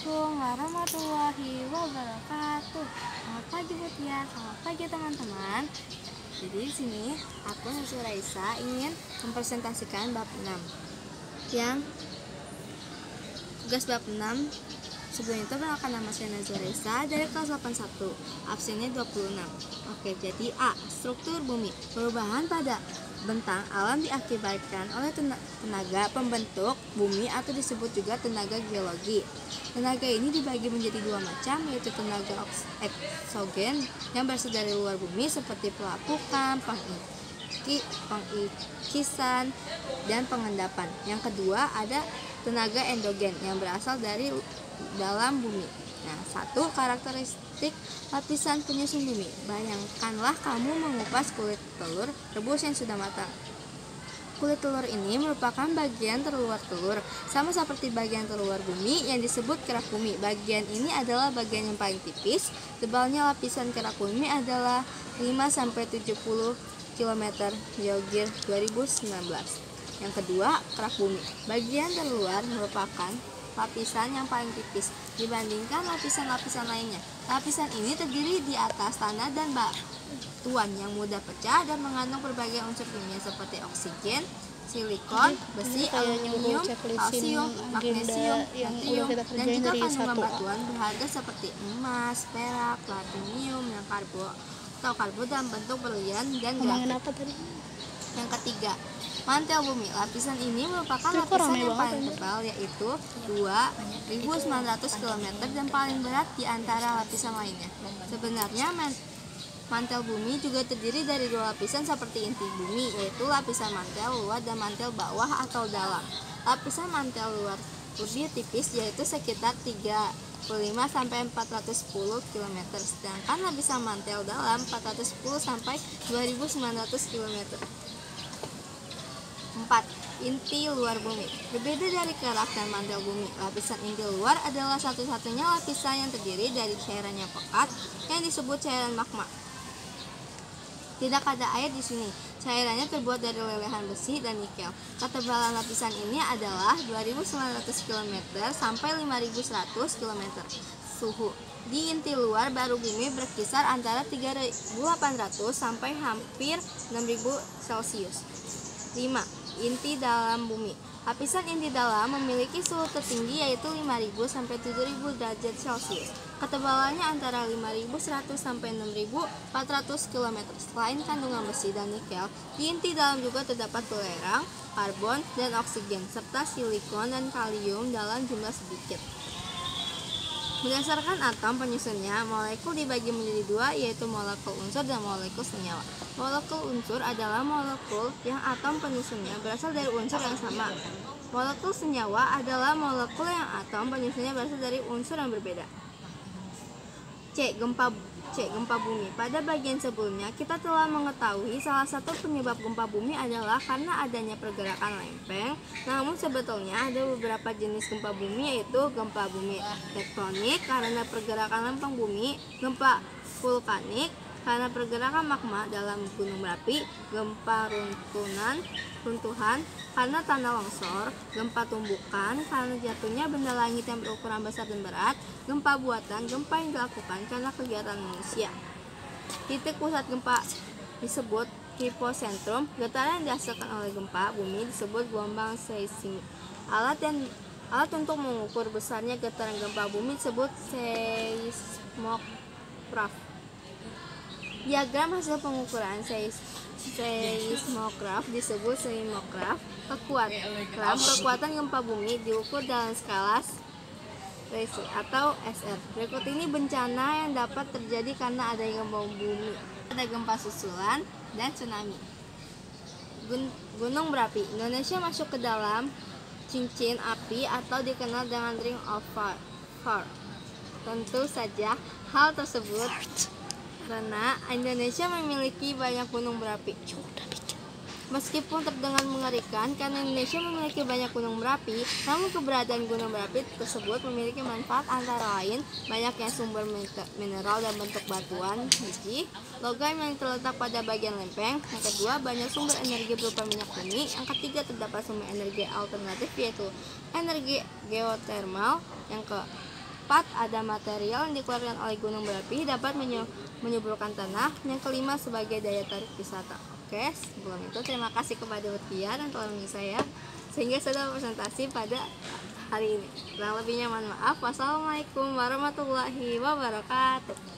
Assalamualaikum warahmatullahi wabarakatuh. Selamat pagi Mutia, selamat pagi teman-teman. Jadi di sini aku Nazwa Raisa ingin mempresentasikan bab 6. Yang tugas bab 6 sebelum itu perkenalkan nama saya Nazwa Raisa dari kelas 81, absennya 26. Oke, jadi A. Struktur bumi. Perubahan pada bentang alam diakibatkan oleh tenaga pembentuk bumi atau disebut juga tenaga geologi. Tenaga ini dibagi menjadi dua macam, yaitu tenaga eksogen yang berasal dari luar bumi seperti pelapukan, pengikisan, dan pengendapan. Yang kedua ada tenaga endogen yang berasal dari dalam bumi. Nah, satu karakteristik lapisan penyusun bumi. Bayangkanlah kamu mengupas kulit telur rebus yang sudah matang. Kulit telur ini merupakan bagian terluar telur, sama seperti bagian terluar bumi yang disebut kerak bumi. Bagian ini adalah bagian yang paling tipis. Tebalnya lapisan kerak bumi adalah 5-70 km. Geogir 2019. Yang kedua, kerak bumi. Bagian terluar merupakan lapisan yang paling tipis dibandingkan lapisan-lapisan lainnya. Lapisan ini terdiri di atas tanah dan batuan yang mudah pecah dan mengandung berbagai unsur kimia seperti oksigen, silikon, besi, aluminium, kalsium, magnesium, natrium, dan juga kandungan batuan berharga seperti emas, perak, platinum, dan karbo dalam bentuk berlian dan grafit. Yang ketiga, mantel bumi. Lapisan ini merupakan lapisan yang paling tebal, yaitu 2.900 km dan paling berat di antara lapisan lainnya. Sebenarnya mantel bumi juga terdiri dari dua lapisan seperti inti bumi, yaitu lapisan mantel luar dan mantel bawah atau dalam. Lapisan mantel luar lebih tipis, yaitu sekitar 35-410 km, sedangkan lapisan mantel dalam 410-2900 km. 4. Inti luar bumi. Berbeda dari kerak dan mantel bumi, lapisan inti luar adalah satu-satunya lapisan yang terdiri dari cairan yang pekat yang disebut cairan magma. Tidak ada air di sini. Cairannya terbuat dari lelehan besi dan nikel. Ketebalan lapisan ini adalah 2.900 km sampai 5.100 km. Suhu di inti luar baru bumi berkisar antara 3.800 sampai hampir 6.000 Celcius. 5. Inti dalam bumi. Lapisan inti dalam memiliki suhu tertinggi yaitu 5.000 sampai 7.000 derajat Celcius. Ketebalannya antara 5.100 sampai 6.400 km. Selain kandungan besi dan nikel, di inti dalam juga terdapat belerang, karbon, dan oksigen, serta silikon dan kalium dalam jumlah sedikit. Berdasarkan atom penyusunnya, molekul dibagi menjadi dua, yaitu molekul unsur dan molekul senyawa. Molekul unsur adalah molekul yang atom penyusunnya berasal dari unsur yang sama. Molekul senyawa adalah molekul yang atom penyusunnya berasal dari unsur yang berbeda. C. Gempa bumi. Pada bagian sebelumnya, kita telah mengetahui salah satu penyebab gempa bumi adalah karena adanya pergerakan lempeng. Namun sebetulnya ada beberapa jenis gempa bumi, yaitu gempa bumi tektonik karena pergerakan lempeng bumi, gempa vulkanik karena pergerakan magma dalam gunung berapi, gempa runtuhan karena tanah longsor, gempa tumbukan karena jatuhnya benda langit yang berukuran besar dan berat, gempa buatan, gempa yang dilakukan karena kegiatan manusia. Titik pusat gempa disebut hipocentrum. Getaran yang dihasilkan oleh gempa bumi disebut gelombang seismik. Alat untuk mengukur besarnya getaran gempa bumi disebut seismograf. Diagram hasil pengukuran seismograf disebut seismograf. Kekuatan gempa bumi diukur dalam skala Richter atau SR. Berikut ini bencana yang dapat terjadi karena adanya gempa bumi. Ada gempa susulan dan tsunami. Gunung berapi. Indonesia masuk ke dalam cincin api atau dikenal dengan Ring of Fire. Tentu saja hal tersebut karena Indonesia memiliki banyak gunung berapi. Meskipun terdengar mengerikan karena Indonesia memiliki banyak gunung berapi, namun keberadaan gunung berapi tersebut memiliki manfaat antara lain banyaknya sumber mineral dan bentuk batuan, biji, logam yang terletak pada bagian lempeng. Yang kedua, banyak sumber energi berupa minyak bumi. Yang ketiga, terdapat sumber energi alternatif yaitu energi geotermal. Yang keempat, ada material yang dikeluarkan oleh gunung berapi dapat menyuburkan tanah. Yang kelima, sebagai daya tarik wisata. Oke, sebelum itu terima kasih kepada Mutia dan teman saya sehingga sudah presentasi pada hari ini. Kurang lebihnya mohon maaf. Wassalamualaikum warahmatullahi wabarakatuh.